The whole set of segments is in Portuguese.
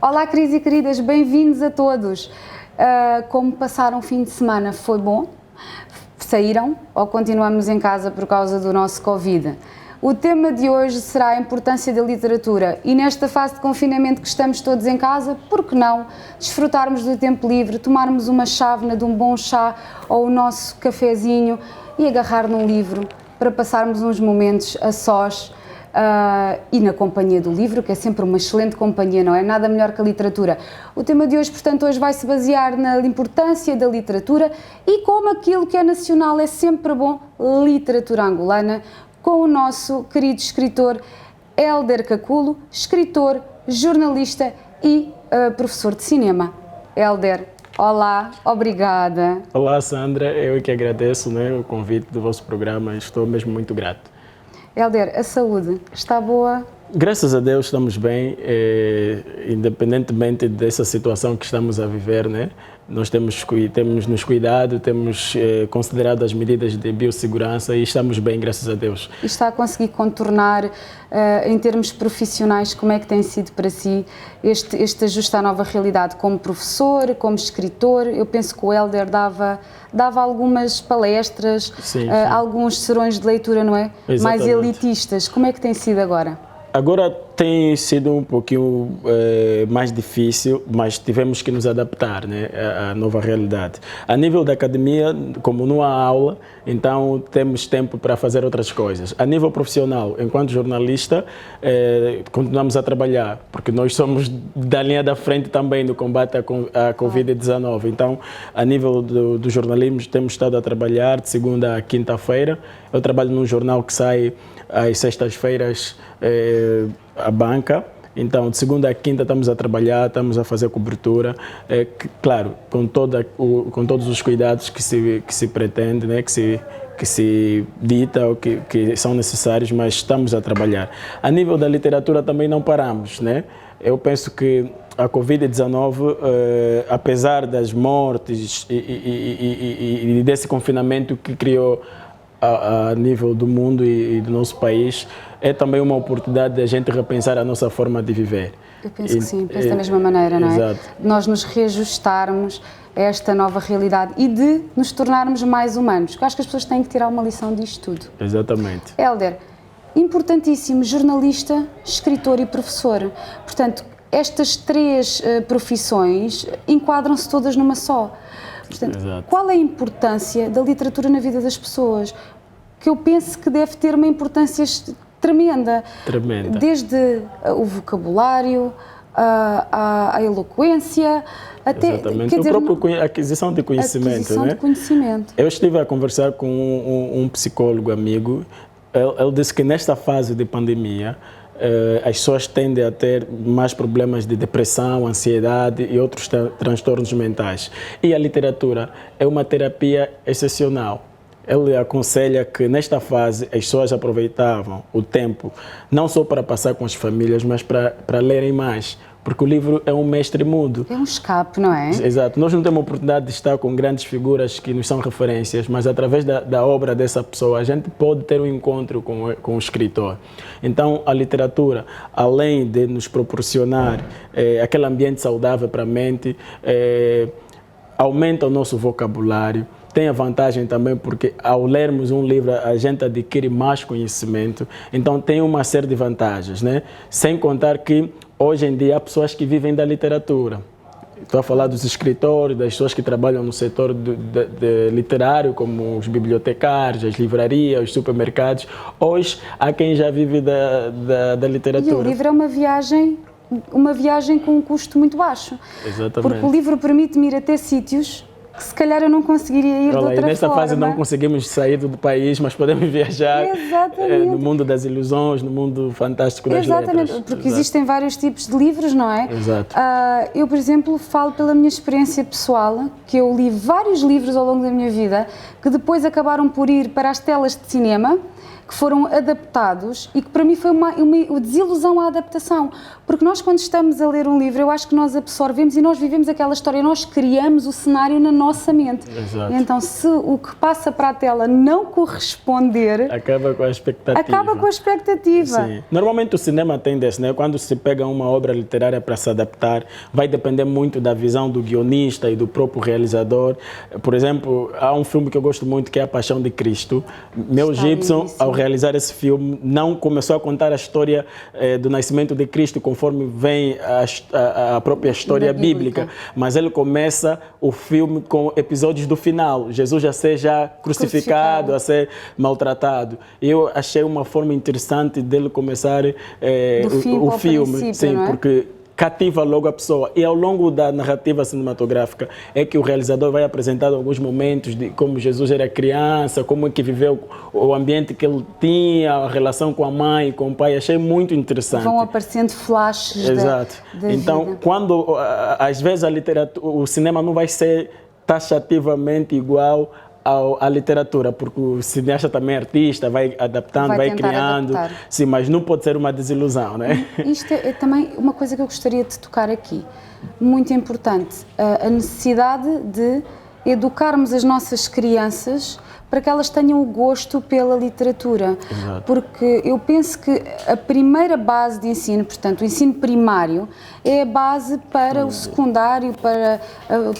Olá, queridos e queridas, bem-vindos a todos. Como passaram o fim de semana? Foi bom? Saíram ou continuamos em casa por causa do nosso Covid? O tema de hoje será a importância da literatura e nesta fase de confinamento que estamos todos em casa, por que não desfrutarmos do tempo livre, tomarmos uma chávena de um bom chá ou o nosso cafezinho e agarrar num livro para passarmos uns momentos a sós e na companhia do livro, que é sempre uma excelente companhia, não é? Nada melhor que a literatura. O tema de hoje, portanto, hoje vai se basear na importância da literatura e como aquilo que é nacional é sempre bom, literatura angolana, com o nosso querido escritor Hélder Caculo, escritor, jornalista e professor de cinema. Hélder, olá, obrigada. Olá, Sandra, eu que agradeço, né, o convite do vosso programa, estou mesmo muito grato. Hélder, a saúde está boa? Graças a Deus estamos bem, independentemente dessa situação que estamos a viver, né? Nós temos nos cuidado, temos considerado as medidas de biossegurança e estamos bem, graças a Deus. E está a conseguir contornar, em termos profissionais, como é que tem sido para si este ajuste à nova realidade? Como professor, como escritor, eu penso que o Hélder dava algumas palestras, sim. Alguns serões de leitura, não é? Exatamente. Mais elitistas. Como é que tem sido agora? Agora tem sido um pouquinho mais difícil, mas tivemos que nos adaptar, né, à nova realidade. A nível da academia, como não há aula, então temos tempo para fazer outras coisas. A nível profissional, enquanto jornalista, continuamos a trabalhar, porque nós somos da linha da frente também no combate à Covid-19. Então, a nível do jornalismo, temos estado a trabalhar de segunda a quinta-feira. Eu trabalho num jornal que sai às sextas-feiras, a banca. Então, de segunda a quinta estamos a trabalhar, estamos a fazer cobertura, claro, com todos os cuidados que se pretende, né, que se dita ou que são necessários, mas estamos a trabalhar. A nível da literatura também não paramos, né? Eu penso que a Covid-19, apesar das mortes e desse confinamento que criou a nível do mundo e do nosso país, é também uma oportunidade de a gente repensar a nossa forma de viver. Eu penso que sim, penso da mesma maneira, não é? Exato. Nós nos reajustarmos a esta nova realidade e de nos tornarmos mais humanos. Eu acho que as pessoas têm que tirar uma lição disto tudo. Exatamente. Hélder, importantíssimo, jornalista, escritor e professor. Portanto, estas três profissões enquadram-se todas numa só. Portanto, exato. Qual é a importância da literatura na vida das pessoas? Que eu penso que deve ter uma importância tremenda. Tremenda. Desde o vocabulário, a eloquência, até... Exatamente. A aquisição de conhecimento. Aquisição de conhecimento. Eu estive a conversar com um psicólogo amigo. Ele disse que nesta fase de pandemia, as pessoas tendem a ter mais problemas de depressão, ansiedade e outros transtornos mentais. E a literatura é uma terapia excepcional. Ele aconselha que nesta fase as pessoas aproveitavam o tempo não só para passar com as famílias, mas para lerem mais. Porque o livro é um mestre mudo. É um escape, não é? Exato. Nós não temos a oportunidade de estar com grandes figuras que nos são referências, mas através da obra dessa pessoa a gente pode ter um encontro com o escritor. Então, a literatura, além de nos proporcionar aquele ambiente saudável para a mente, aumenta o nosso vocabulário. Tem a vantagem também porque ao lermos um livro a gente adquire mais conhecimento, então tem uma série de vantagens, né? Sem contar que hoje em dia há pessoas que vivem da literatura. Estou a falar dos escritores, das pessoas que trabalham no setor literário, como os bibliotecários, as livrarias, os supermercados. Hoje há quem já vive da literatura. E o livro é uma viagem com um custo muito baixo. Exatamente. Porque o livro permite-me ir até sítios que se calhar eu não conseguiria ir de outra forma. Nesta fase não conseguimos sair do país, mas podemos viajar no mundo das ilusões, no mundo fantástico das letras. Exatamente, porque existem vários tipos de livros, não é? Exato. Eu, por exemplo, falo pela minha experiência pessoal, que eu li vários livros ao longo da minha vida, que depois acabaram por ir para as telas de cinema, que foram adaptados e que para mim foi uma desilusão à adaptação. Porque nós, quando estamos a ler um livro, eu acho que nós absorvemos e nós vivemos aquela história, nós criamos o cenário na nossa mente. Exato. E então, se o que passa para a tela não corresponder... Acaba com a expectativa. Acaba com a expectativa. Sim. Normalmente o cinema tem desse, né? Quando se pega uma obra literária para se adaptar, vai depender muito da visão do guionista e do próprio realizador. Por exemplo, há um filme que eu gosto muito que é A Paixão de Cristo. Mel Gibson, ao realizar esse filme, não começou a contar a história do nascimento de Cristo conforme vem a própria história bíblica, mas ele começa o filme com episódios do final. Jesus já seja crucificado, a ser maltratado. Eu achei uma forma interessante dele começar o filme, sim, não é? porque cativa logo a pessoa. E ao longo da narrativa cinematográfica é que o realizador vai apresentando alguns momentos de como Jesus era criança, como é que viveu o ambiente que ele tinha, a relação com a mãe, com o pai. Achei muito interessante. Vão aparecendo flashes. Exato. Da então, vida. quando às vezes a literatura, o cinema não vai ser taxativamente igual à literatura, porque o cineasta também é artista, vai adaptando, vai criando, sim, mas não pode ser uma desilusão, né? Isto é também uma coisa que eu gostaria de tocar aqui, muito importante, a necessidade de educarmos as nossas crianças para que elas tenham o gosto pela literatura. Exato. Porque eu penso que a primeira base de ensino, portanto, o ensino primário, é a base para o secundário, para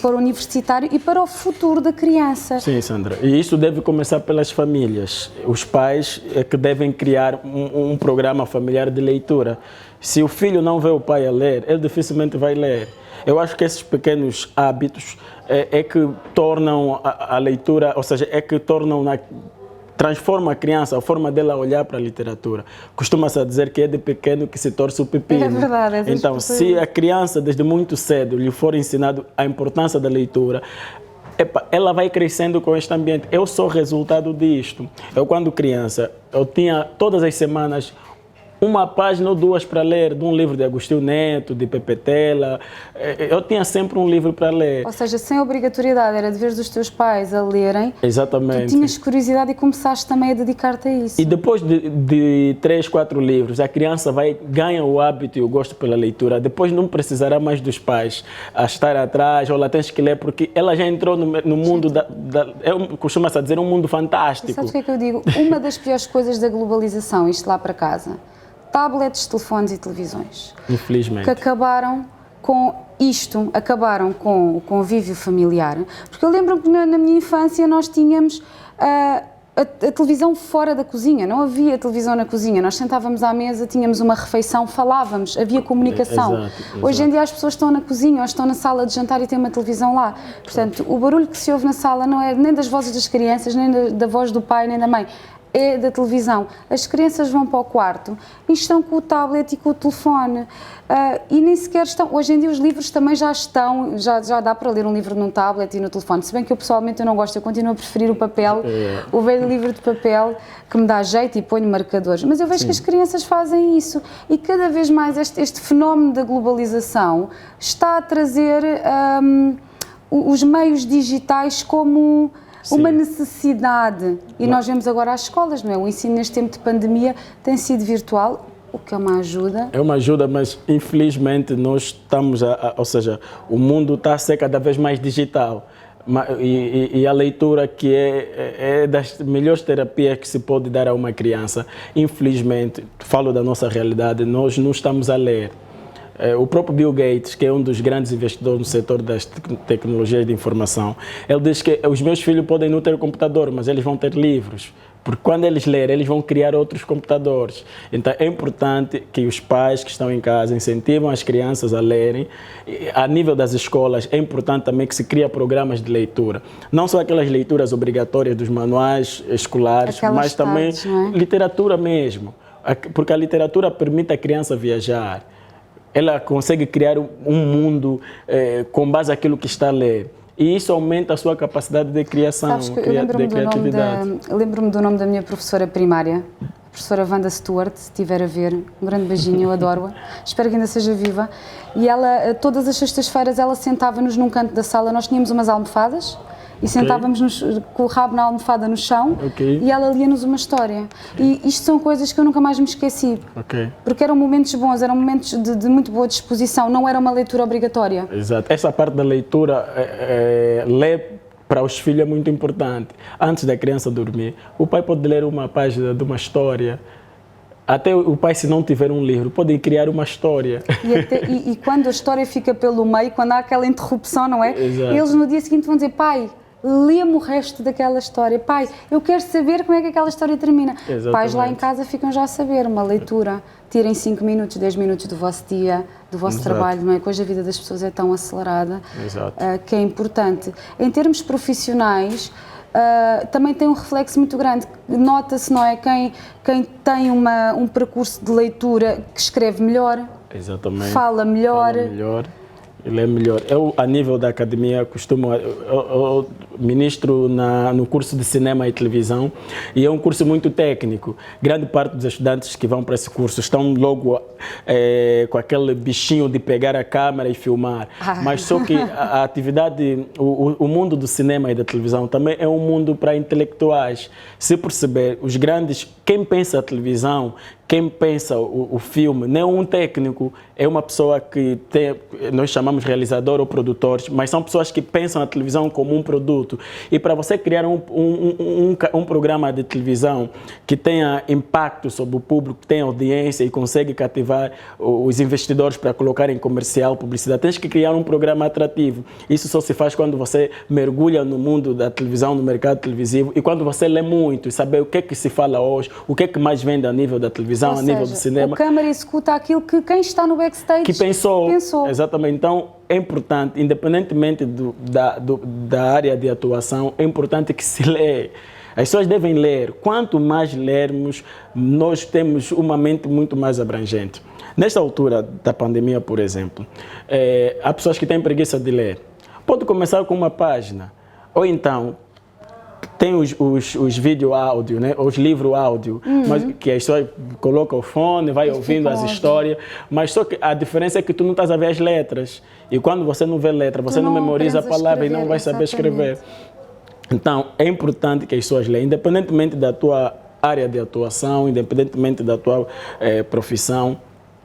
o universitário e para o futuro da criança. Sim, Sandra. E isso deve começar pelas famílias. Os pais é que devem criar um programa familiar de leitura. Se o filho não vê o pai a ler, ele dificilmente vai ler. Eu acho que esses pequenos hábitos é que tornam a leitura, ou seja, transforma a criança, a forma dela olhar para a literatura. Costuma-se a dizer que é de pequeno que se torce o pepino. É verdade. Então, se a criança, desde muito cedo, lhe for ensinado a importância da leitura, ela vai crescendo com este ambiente. Eu sou resultado disto. Eu, quando criança, eu tinha todas as semanas uma página ou duas para ler de um livro de Agostinho Neto, de Pepe Tela. Eu tinha sempre um livro para ler. Ou seja, sem obrigatoriedade, era deveres dos teus pais a lerem. Exatamente. Tu tinhas curiosidade e começaste também a dedicar-te a isso. E depois de 3, 4 livros, a criança ganha o hábito e o gosto pela leitura. Depois não precisará mais dos pais a estar atrás, ou lá tens que ler, porque ela já entrou no mundo costuma-se a dizer, um mundo fantástico. E sabes o que é que eu digo? Uma das piores coisas da globalização, isto lá para casa, tablets, telefones e televisões. Infelizmente. Que acabaram com isto, acabaram com o convívio familiar. Porque eu lembro que na minha infância nós tínhamos a televisão fora da cozinha, não havia televisão na cozinha. Nós sentávamos à mesa, tínhamos uma refeição, falávamos, havia comunicação. Exato. Hoje em dia as pessoas estão na cozinha ou estão na sala de jantar e têm uma televisão lá. Portanto, o barulho que se ouve na sala não é nem das vozes das crianças, nem da voz do pai, nem da mãe. É da televisão. As crianças vão para o quarto e estão com o tablet e com o telefone e nem sequer estão. Hoje em dia os livros também já dá para ler um livro num tablet e no telefone, se bem que eu pessoalmente não gosto, eu continuo a preferir o papel, o velho livro de papel que me dá jeito e ponho marcadores, mas eu vejo que as crianças fazem isso e cada vez mais este fenómeno da globalização está a trazer os meios digitais como uma necessidade. E nós vemos agora as escolas, não é? O ensino neste tempo de pandemia tem sido virtual, o que é uma ajuda. É uma ajuda, mas infelizmente nós estamos ou seja, o mundo está a ser cada vez mais digital. E a leitura, que é das melhores terapias que se pode dar a uma criança, infelizmente, falo da nossa realidade, nós não estamos a ler. O próprio Bill Gates, que é um dos grandes investidores no setor das tecnologias de informação, ele diz que os meus filhos podem não ter computador, mas eles vão ter livros. Porque quando eles lerem, eles vão criar outros computadores. Então é importante que os pais que estão em casa incentivam as crianças a lerem. A nível das escolas, é importante também que se crie programas de leitura. Não só aquelas leituras obrigatórias dos manuais escolares, mas também literatura mesmo. Porque a literatura permite a criança viajar. Ela consegue criar um mundo com base naquilo que está a ler. E isso aumenta a sua capacidade de criação, de criatividade. Eu lembro-me do nome da minha professora primária, a professora Wanda Stewart, se estiver a ver. Um grande beijinho, eu adoro-a. Espero que ainda seja viva. E ela, todas as sextas-feiras, ela sentava-nos num canto da sala. Nós tínhamos umas almofadas e sentávamos com o rabo na almofada no chão e ela lia-nos uma história. E isto são coisas que eu nunca mais me esqueci, porque eram momentos bons, eram momentos de muito boa disposição, não era uma leitura obrigatória. Exato. Essa parte da leitura, ler para os filhos é muito importante. Antes da criança dormir, o pai pode ler uma página de uma história. Até o pai, se não tiver um livro, pode criar uma história. E quando a história fica pelo meio, quando há aquela interrupção, não é? Exato. Eles no dia seguinte vão dizer, pai, lê-me o resto daquela história. Pai, eu quero saber como é que aquela história termina. Exatamente. Pais lá em casa ficam já a saber, uma leitura. Tirem 5 minutos, 10 minutos do vosso dia, do vosso trabalho, não é? Hoje a vida das pessoas é tão acelerada, que é importante. Em termos profissionais, também tem um reflexo muito grande. Nota-se, não é? Quem tem um percurso de leitura que escreve melhor, fala melhor. Ele é melhor. Eu, a nível da academia, eu ministro no curso de cinema e televisão, e é um curso muito técnico. Grande parte dos estudantes que vão para esse curso estão logo com aquele bichinho de pegar a câmera e filmar. Mas só que a atividade, o mundo do cinema e da televisão também é um mundo para intelectuais. Se perceber, os grandes, quem pensa a televisão, quem pensa o filme, não é um técnico, é uma pessoa que nós chamamos realizador ou produtores, mas são pessoas que pensam a televisão como um produto. E para você criar um programa de televisão que tenha impacto sobre o público, que tenha audiência e consegue cativar os investidores para colocar em comercial, publicidade, tens que criar um programa atrativo. Isso só se faz quando você mergulha no mundo da televisão, no mercado televisivo, e quando você lê muito e saber o que é que se fala hoje, o que é que mais vende a nível da televisão, a nível do cinema. A câmara executa aquilo que quem está no backstage que pensou. Exatamente. Então, é importante, independentemente da área de atuação, é importante que se lê. As pessoas devem ler. Quanto mais lermos, nós temos uma mente muito mais abrangente. Nesta altura da pandemia, por exemplo, há pessoas que têm preguiça de ler. Pode começar com uma página, ou então tem os vídeo áudio, né? Os livros áudio, mas que a pessoa coloca o fone, vai ouvindo as histórias, mas só que a diferença é que tu não estás a ver as letras. E quando você não vê letra, você não memoriza a palavra e não vai saber escrever. Então, é importante que as pessoas leiam, independentemente da tua área de atuação, independentemente da tua profissão.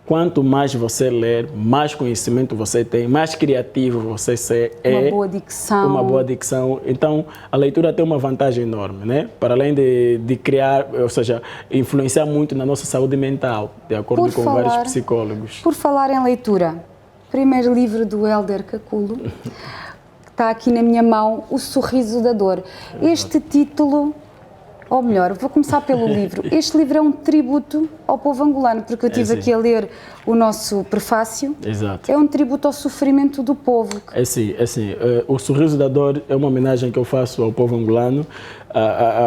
Quanto mais você ler, mais conhecimento você tem, mais criativo você é. Uma boa dicção. Uma boa dicção. Então, a leitura tem uma vantagem enorme, né? Para além de criar, ou seja, influenciar muito na nossa saúde mental, de acordo com vários psicólogos. Por falar em leitura, primeiro livro do Hélder Caculo, que está aqui na minha mão, O Sorriso da Dor. Este título... Ou melhor, vou começar pelo livro. Este livro é um tributo ao povo angolano, porque eu estive aqui a ler o nosso prefácio. Exato. É um tributo ao sofrimento do povo. É sim. O Sorriso da Dor é uma homenagem que eu faço ao povo angolano,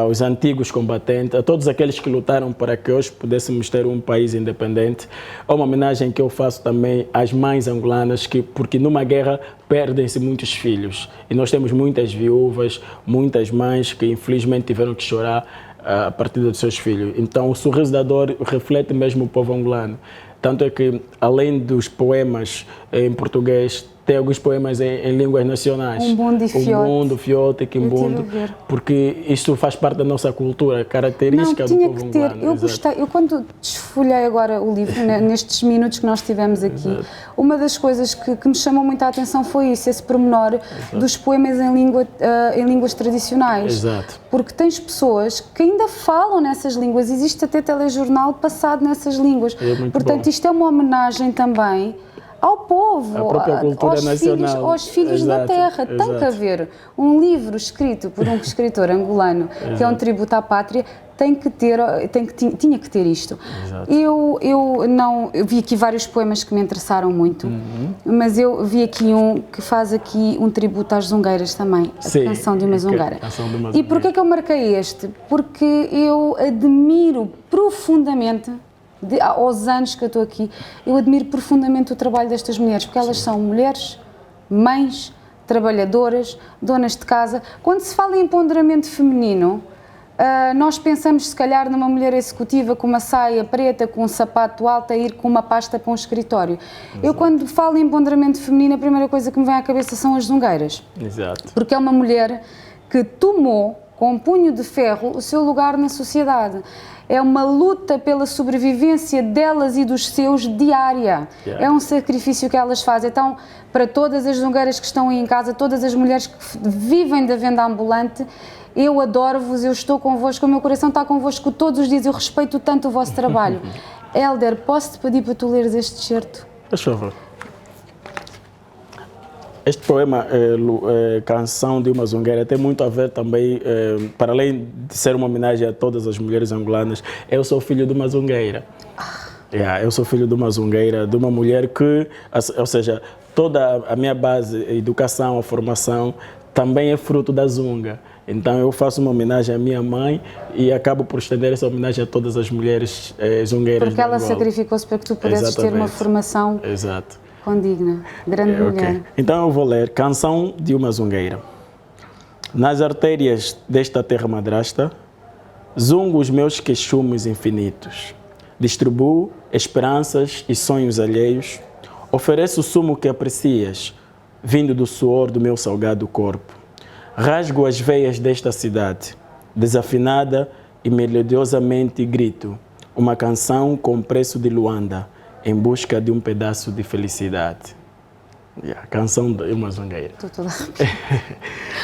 aos antigos combatentes, a todos aqueles que lutaram para que hoje pudéssemos ter um país independente. É uma homenagem que eu faço também às mães angolanas, porque numa guerra perdem-se muitos filhos. E nós temos muitas viúvas, muitas mães que infelizmente tiveram que chorar a partida dos seus filhos. Então, o Sorriso da Dor reflete mesmo o povo angolano. Tanto é que, além dos poemas em português, tem alguns poemas em línguas nacionais. Umbundo e Fiote. Umbundo, Fiote, Quimbundo, porque isso faz parte da nossa cultura, característica do povo angolano. Eu gostei, eu quando desfolhei agora o livro, nestes minutos que nós tivemos aqui, uma das coisas que me chamou muito a atenção foi isso, esse pormenor dos poemas em línguas tradicionais. Exato. Porque tens pessoas que ainda falam nessas línguas, existe até telejornal passado nessas línguas. Portanto, isto é uma homenagem também ao povo, a própria cultura nacional. Aos filhos da terra. Tem que haver um livro escrito por um escritor angolano, que é um tributo à pátria, tinha que ter isto. Eu vi aqui vários poemas que me interessaram muito, mas eu vi aqui um que faz aqui um tributo às zungueiras também, a Canção de uma Zungueira. E porquê é que eu marquei este? Porque eu admiro profundamente, aos anos que eu estou aqui, eu admiro profundamente o trabalho destas mulheres, porque elas são mulheres, mães, trabalhadoras, donas de casa. Quando se fala em empoderamento feminino, nós pensamos se calhar numa mulher executiva com uma saia preta, com um sapato alto, a ir com uma pasta para um escritório. Eu quando falo em empoderamento feminino, a primeira coisa que me vem à cabeça são as zungueiras. Exato. Porque é uma mulher que tomou com um punho de ferro o seu lugar na sociedade. É uma luta pela sobrevivência delas e dos seus diária. É um sacrifício que elas fazem. Então, para todas as zungueiras que estão aí em casa, todas as mulheres que vivem da venda ambulante, eu adoro-vos, eu estou convosco, o meu coração está convosco todos os dias, eu respeito tanto o vosso trabalho. Hélder, posso-te pedir para tu leres este excerto? Por favor. Este poema, Canção de uma Zungueira, tem muito a ver também, para além de ser uma homenagem a todas as mulheres angolanas, eu sou filho de uma zungueira. Eu sou filho de uma zungueira, de uma mulher que, ou seja, toda a minha base, a educação, a formação, também é fruto da zunga. Então eu faço uma homenagem à minha mãe e acabo por estender essa homenagem a todas as mulheres zungueiras. Porque ela sacrificou-se para que tu pudesses ter uma formação condigna. Grande mulher. Então eu vou ler Canção de uma Zungueira. Nas artérias desta terra madrasta, zungo os meus queixumes infinitos. Distribuo esperanças e sonhos alheios. Ofereço o sumo que aprecias, vindo do suor do meu salgado corpo. Rasgo as veias desta cidade, desafinada e melodiosamente grito, uma canção com preço de Luanda, em busca de um pedaço de felicidade. Canção de uma Zungueira.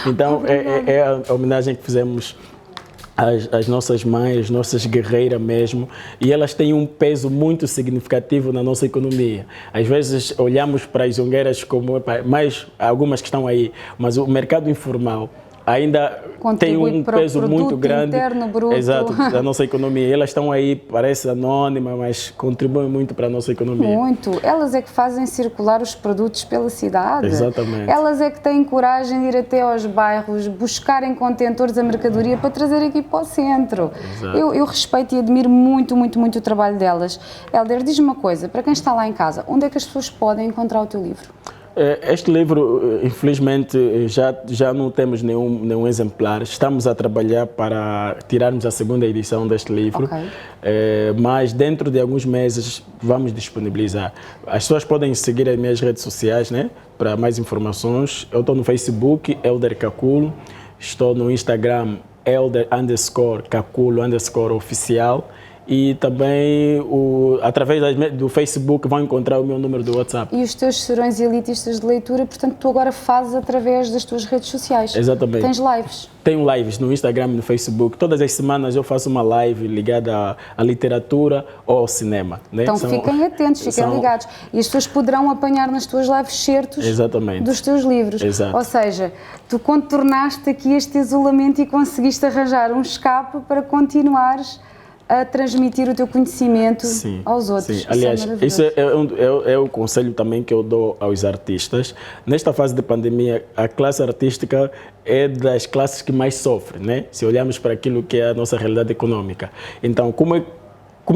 Então, é a homenagem que fizemos às nossas mães, às nossas guerreiras mesmo, e elas têm um peso muito significativo na nossa economia. Às vezes olhamos para as zungueiras como, mais algumas que estão aí, mas o mercado informal ainda tem um peso muito grande da nossa economia. Elas estão aí, parece anônima, mas contribuem muito para a nossa economia. Muito. Elas é que fazem circular os produtos pela cidade. Exatamente. Elas é que têm coragem de ir até aos bairros, buscarem contentores a mercadoria para trazer aqui para o centro. Eu respeito e admiro muito, muito, muito o trabalho delas. Hélder, diz-me uma coisa, para quem está lá em casa, onde é que as pessoas podem encontrar o teu livro? Este livro, infelizmente, já não temos nenhum exemplar. Estamos a trabalhar para tirarmos a segunda edição deste livro, mas dentro de alguns meses vamos disponibilizar. As pessoas podem seguir as minhas redes sociais, né, para mais informações. Eu estou no Facebook, Hélder Caculo. Estou no Instagram, Hélder_Caculo_oficial. E também, através do Facebook, vão encontrar o meu número do WhatsApp. E os teus serões elitistas de leitura, portanto, tu agora fazes através das tuas redes sociais. Exatamente. Tens lives? Tenho lives no Instagram e no Facebook. Todas as semanas eu faço uma live ligada à literatura ou ao cinema. Né? Então fiquem atentos, fiquem ligados. E as pessoas poderão apanhar nas tuas lives certos dos teus livros. Exato. Ou seja, tu contornaste aqui este isolamento e conseguiste arranjar um escape para continuares a transmitir o teu conhecimento aos outros. Sim. Aliás, isso é o conselho também que eu dou aos artistas. Nesta fase de pandemia, a classe artística é das classes que mais sofre, né? Se olharmos para aquilo que é a nossa realidade econômica. Então, como é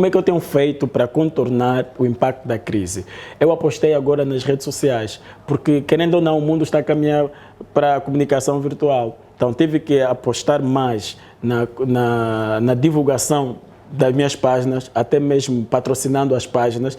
que eu tenho feito para contornar o impacto da crise? Eu apostei agora nas redes sociais, porque, querendo ou não, o mundo está a caminhar para a comunicação virtual. Então, tive que apostar mais na divulgação das minhas páginas, até mesmo patrocinando as páginas,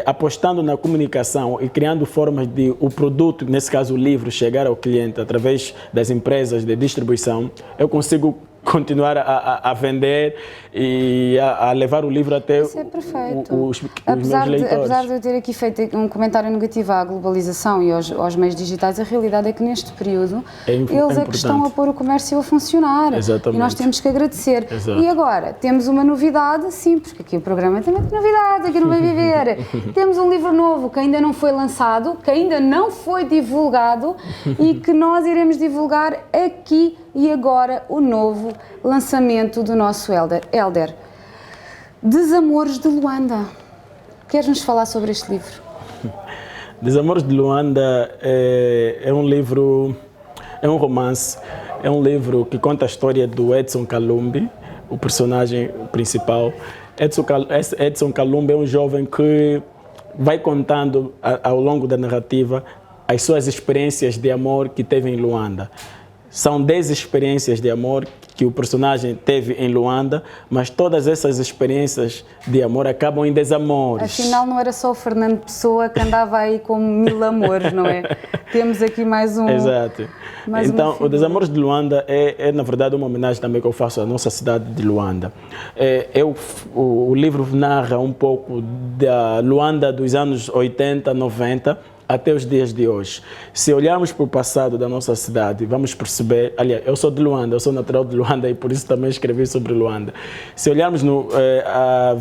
apostando na comunicação e criando formas de o produto, nesse caso o livro, chegar ao cliente através das empresas de distribuição. Eu consigo continuar a vender e a levar o livro até os meus leitores. Apesar de eu ter aqui feito um comentário negativo à globalização e aos meios digitais, a realidade é que neste período eles é que estão a pôr o comércio a funcionar. Exatamente. E nós temos que agradecer. Exato. E agora, temos uma novidade, sim, porque aqui o programa também tem novidades, aqui não vai viver. Temos um livro novo que ainda não foi lançado, que ainda não foi divulgado e que nós iremos divulgar aqui e agora o novo lançamento do nosso Hélder. Hélder, Desamores de Luanda. Queres-nos falar sobre este livro? Desamores de Luanda é um livro, é um romance, é um livro que conta a história do Edson Kalumbi, o personagem principal. Edson Kalumbi é um jovem que vai contando ao longo da narrativa as suas experiências de amor que teve em Luanda. São 10 experiências de amor que o personagem teve em Luanda, mas todas essas experiências de amor acabam em desamores. Afinal, não era só o Fernando Pessoa que andava aí com 1000 amores, não é? temos aqui mais um... Exato. mais uma Então, o figura. Desamores de Luanda na verdade, uma homenagem também que eu faço à nossa cidade de Luanda. O livro narra um pouco da Luanda dos anos 80, 90, até os dias de hoje. Se olharmos para o passado da nossa cidade, vamos perceber... Aliás, eu sou de Luanda, eu sou natural de Luanda e por isso também escrevi sobre Luanda. Se olharmos há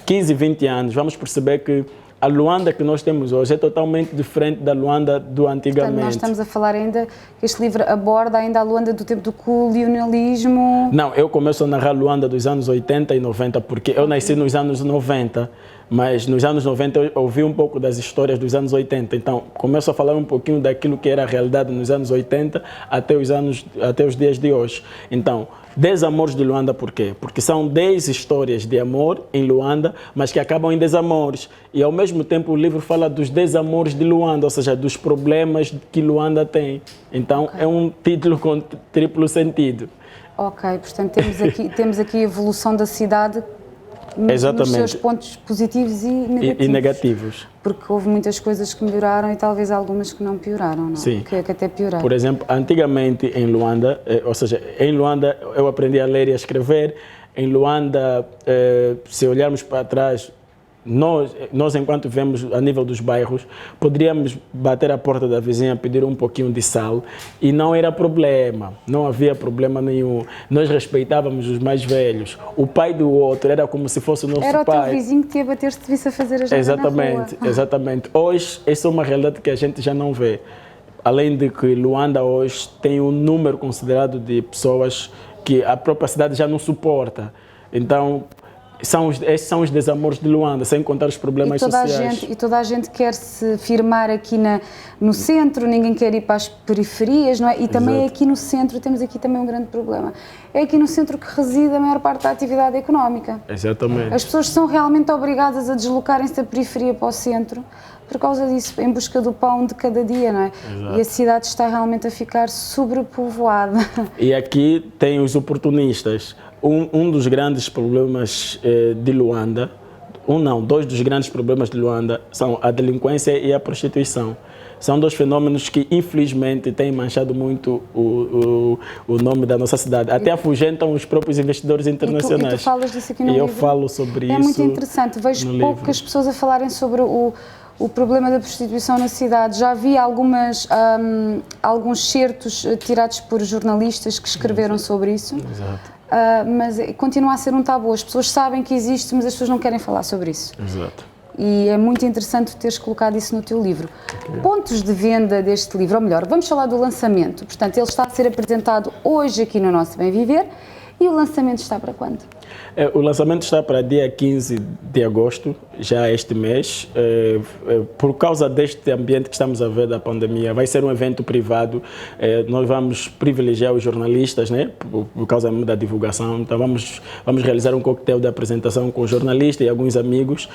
15, 20 anos, vamos perceber que a Luanda que nós temos hoje é totalmente diferente da Luanda do antigamente. Portanto, nós estamos a falar ainda que este livro aborda ainda a Luanda do tempo do colonialismo. Não, eu começo a narrar Luanda dos anos 80 e 90, porque eu nasci nos anos 90, mas nos anos 90 eu ouvi um pouco das histórias dos anos 80. Então, começo a falar um pouquinho daquilo que era a realidade nos anos 80 até os dias de hoje. Então, 10 amores de Luanda, por quê? Porque são 10 histórias de amor em Luanda, mas que acabam em desamores. E, ao mesmo tempo, o livro fala dos desamores de Luanda, ou seja, dos problemas que Luanda tem. Então, é um título com triplo sentido. Ok, portanto, temos aqui a evolução da cidade nos seus pontos positivos e negativos. Porque houve muitas coisas que melhoraram e talvez algumas que não pioraram, não? Sim. Que até pioraram. Por exemplo, antigamente em Luanda, ou seja, em Luanda eu aprendi a ler e a escrever. Em Luanda, se olharmos para trás, nós enquanto vemos a nível dos bairros, poderíamos bater à porta da vizinha, pedir um pouquinho de sal e não era problema, não havia problema nenhum. Nós respeitávamos os mais velhos. O pai do outro era como se fosse o nosso pai. Era o teu vizinho que te ia bater se te visse a fazer as nada na rua. Exatamente. Hoje, essa é uma realidade que a gente já não vê. Além de que Luanda hoje tem um número considerado de pessoas que a própria cidade já não suporta. Então, esses são os desamores de Luanda, sem contar os problemas sociais. E toda a gente quer se firmar aqui no centro, ninguém quer ir para as periferias, não é? E também aqui no centro temos aqui também um grande problema. É aqui no centro que reside a maior parte da atividade económica. Exatamente. As pessoas são realmente obrigadas a deslocarem-se da periferia para o centro por causa disso, em busca do pão de cada dia, não é? Exato. E a cidade está realmente a ficar sobrepovoada. E aqui tem os oportunistas. Um dos grandes problemas de Luanda, dois dos grandes problemas de Luanda são a delinquência e a prostituição. São dois fenômenos que, infelizmente, têm manchado muito o nome da nossa cidade. Até afugentam os próprios investidores internacionais. E tu falas disso aqui no livro? E eu falo sobre isso. É muito interessante. Vejo poucas pessoas a falarem sobre o problema da prostituição na cidade. Já vi alguns certos tirados por jornalistas que escreveram sobre isso. Exato. Mas continua a ser um tabu. As pessoas sabem que existe, mas as pessoas não querem falar sobre isso. Exato. E é muito interessante teres colocado isso no teu livro. Okay. Pontos de venda deste livro, ou melhor, vamos falar do lançamento. Portanto, ele está a ser apresentado hoje aqui no Nosso Bem Viver. E o lançamento está para quando? O lançamento está para dia 15 de agosto, já este mês. Por causa deste ambiente que estamos a ver da pandemia, vai ser um evento privado. Nós vamos privilegiar os jornalistas, né? Por causa da divulgação. Então vamos realizar um coquetel de apresentação com jornalistas e alguns amigos,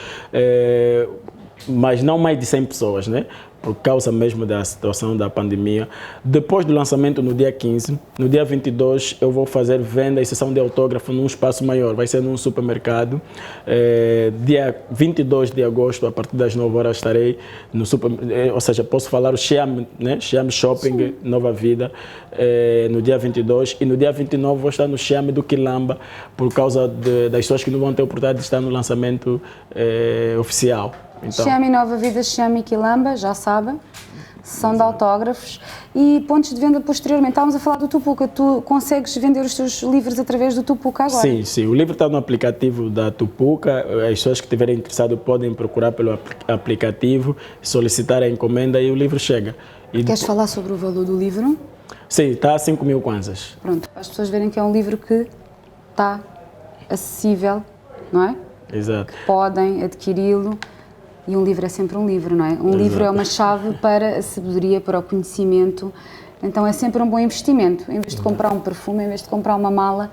mas não mais de 100 pessoas, né? Por causa mesmo da situação da pandemia. Depois do lançamento, no dia 15, no dia 22, eu vou fazer venda e sessão de autógrafo num espaço maior, vai ser num supermercado. Dia 22 de agosto, a partir das 9 horas, estarei no supermercado, ou seja, posso falar o Xiam, né? Xiam Shopping, sim, Nova Vida, no dia 22. E no dia 29 vou estar no Xiam do Quilamba, por causa das pessoas que não vão ter a oportunidade de estar no lançamento oficial. Então, Xiam Nova Vida, Xiam e Quilamba, já sabem, sessão de autógrafos e pontos de venda posteriormente. Estávamos a falar do Tupuca, tu consegues vender os teus livros através do Tupuca agora? Sim, sim, o livro está no aplicativo da Tupuca, as pessoas que estiverem interessadas podem procurar pelo aplicativo, solicitar a encomenda e o livro chega. Queres falar sobre o valor do livro? Sim, está a 5.000 kwanzas. Pronto, para as pessoas verem que é um livro que está acessível, não é? Exato. Que podem adquiri-lo. E um livro é sempre um livro, não é? Um livro é uma chave para a sabedoria, para o conhecimento. Então é sempre um bom investimento. Em vez de comprar um perfume, em vez de comprar uma mala,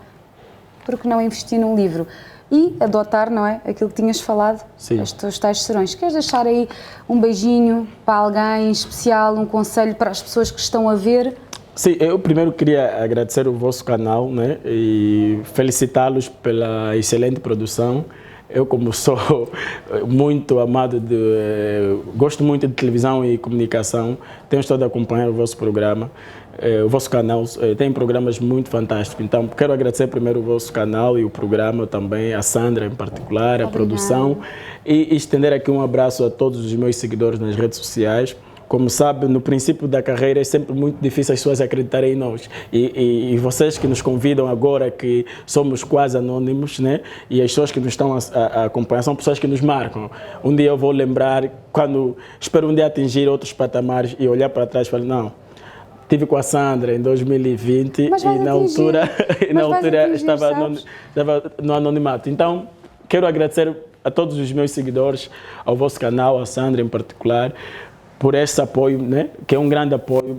por que não investir num livro? E adotar, não é? Aquilo que tinhas falado, as tuas tais serões. Queres deixar aí um beijinho para alguém especial, um conselho para as pessoas que estão a ver? Sim, eu primeiro queria agradecer o vosso canal, né? E felicitá-los pela excelente produção. eu como sou muito amado gosto muito de televisão e comunicação, tenho estado a acompanhar o vosso programa, o vosso canal tem programas muito fantásticos, então quero agradecer primeiro o vosso canal e o programa também, a Sandra em particular, a produção, e estender aqui um abraço a todos os meus seguidores nas redes sociais. Como sabe, no princípio da carreira é sempre muito difícil as pessoas acreditarem em nós. E vocês que nos convidam agora, que somos quase anônimos, né? E as pessoas que nos estão a acompanhar são pessoas que nos marcam. Um dia eu vou lembrar, espero um dia atingir outros patamares e olhar para trás e falar, não, estive com a Sandra em 2020 e na altura estava no anonimato. Então, quero agradecer a todos os meus seguidores, ao vosso canal, a Sandra em particular, por esse apoio, né? Que é um grande apoio.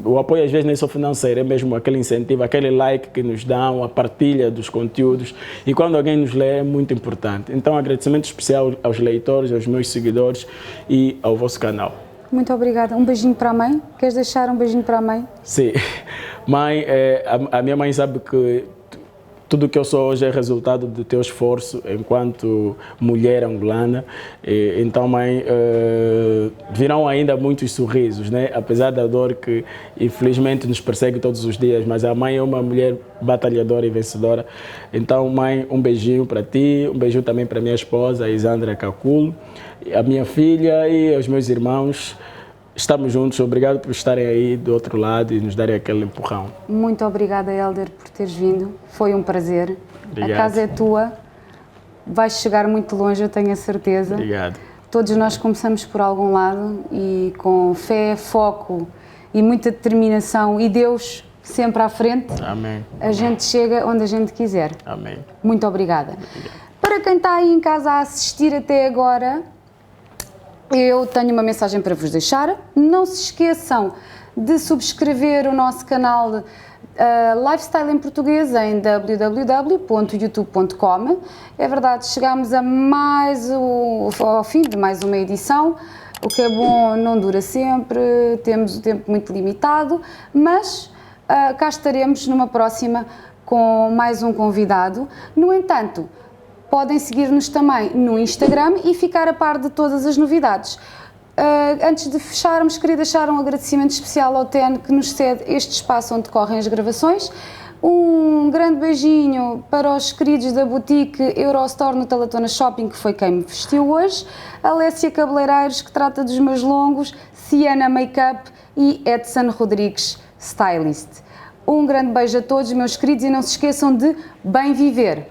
O apoio às vezes nem é só financeiro, é mesmo aquele incentivo, aquele like que nos dão, a partilha dos conteúdos. E quando alguém nos lê é muito importante. Então, agradecimento especial aos leitores, aos meus seguidores e ao vosso canal. Muito obrigada. Um beijinho para a mãe. Queres deixar um beijinho para a mãe? Sim. Mãe, a minha mãe sabe que tudo que eu sou hoje é resultado do teu esforço enquanto mulher angolana. Então, mãe, virão ainda muitos sorrisos, né? Apesar da dor que infelizmente nos persegue todos os dias, mas a mãe é uma mulher batalhadora e vencedora. Então, mãe, um beijinho para ti, um beijinho também para minha esposa, a Isandra Caculo, a minha filha e aos meus irmãos. Estamos juntos, obrigado por estarem aí do outro lado e nos darem aquele empurrão. Muito obrigada, Hélder, por teres vindo. Foi um prazer. Obrigado. A casa é tua, vais chegar muito longe, eu tenho a certeza. Obrigado. Todos nós começamos por algum lado e com fé, foco e muita determinação e Deus sempre à frente, amém, a gente chega onde a gente quiser. Amém. Muito obrigada. Para quem está aí em casa a assistir até agora, eu tenho uma mensagem para vos deixar. Não se esqueçam de subscrever o nosso canal Lifestyle em Português em www.youtube.com. É verdade, chegámos ao fim de mais uma edição. O que é bom não dura sempre, temos o tempo muito limitado, mas cá estaremos numa próxima com mais um convidado. No entanto, podem seguir-nos também no Instagram e ficar a par de todas as novidades. Antes de fecharmos, queria deixar um agradecimento especial ao TEN que nos cede este espaço onde decorrem as gravações. Um grande beijinho para os queridos da boutique Eurostore no Talatona Shopping, que foi quem me vestiu hoje. Alessia Cabeleireiros, que trata dos meus longos. Ciana Makeup e Edson Rodrigues, Stylist. Um grande beijo a todos, meus queridos, e não se esqueçam de bem viver.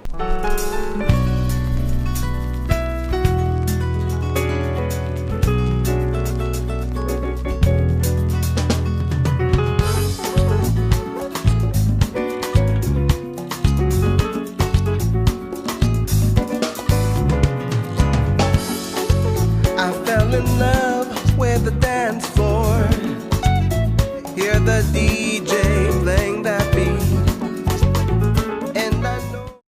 Hear the DJ